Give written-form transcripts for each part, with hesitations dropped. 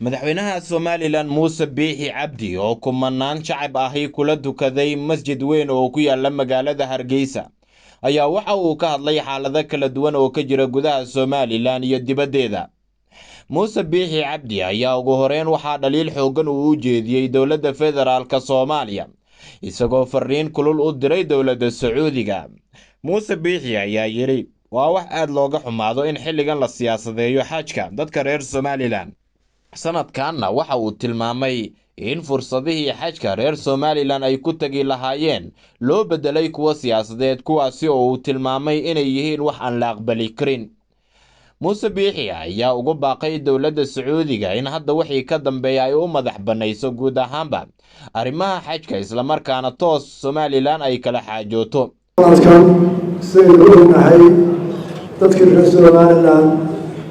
madaxweynaha Somaliland Muuse Biixi Cabdi oo kumanaan shacab ahi kula dukaday masjid weyn oo ku yaala magaalada Hargeysa ayaa waxa uu ka hadlay xaalado kala duwan oo ka jira gudaha Somaliland iyo dibaddeeda. Muuse Biixi Cabdi ayaa ugu horeen waxa dhaliil xoogan u jeediyay dowladda federaalka Soomaaliya isagoo fariin kulul u diray dowladda Sacuudiga. Muuse Biixi ayaa yiri waa wax aad looga xumaado in xilligan la siyaasadeeyo xajka dadka reer Somaliland. sanadkanna waxa uu tilmaamay in fursadihii xajka reer Somaliland ay ku tagi lahaayeen loo bedelay kuwa siyaasadeed kuwaasi oo uu tilmaamay inay yihiin wax aan la aqbali karin. Muuse Biixi ayaa ugu baaqay dowladda Sacuudiga in hadda wixii ka dambeeya ay u madax banayso guud ahaanba arrimaha xajka isla markaana toos Somaliland ay kala xaajooto. dadka reer Somaliland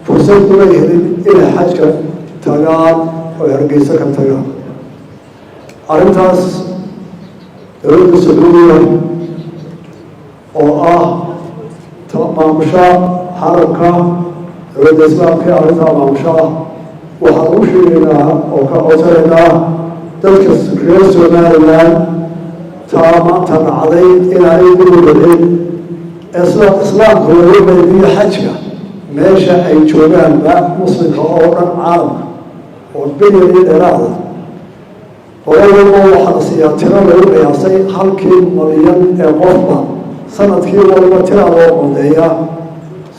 fursad u leeyihiin inay xajka tagaan oo Hargeysa ka tagaan. arrintaas dowladda Sacuudiga oo maamusha xarabka dowladda islaamka arrintaa maamusha waxaan u sheegaynaa oo ka codsanaynaa dadka reer Somaliland maanta dhacday inaanay ugu dhicin islaamka lagu qaybiyo xajka meesha ay joogaanba muslimka oo dhan caalamka oo bilyan dheeraada qolada waxaa la siiyaa tiro lagu qiyaasay halkii malyan ee qofba sanadkii walba tira loo qodeeyaa.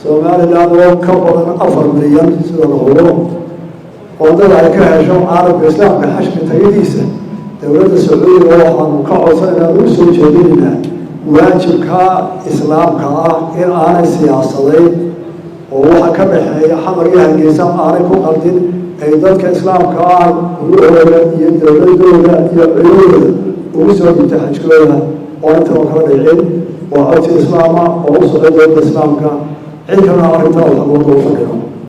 Somaliland oo ka badan 4 milyan sida la hubo qodada ay ka hesho caalamka islaamka xajka tagadiisa dowladda Sacuudiga waxaanu ka codsanaynaa u soo jeedinaynaa waajibka islaamka in aanay siyaasadeyn oo waxa ka dhaxeeya xamar iyo Hargeysa aanay ku qaldin ay dadka islaamka gurigooda iyo dowladooda iyo ciidamada ugu soo dhintay xajkooda oo inta kala dhicin oo codsi islaama oo u socdo dowladda islaamka cidna arrinta waxa loo fadhiyo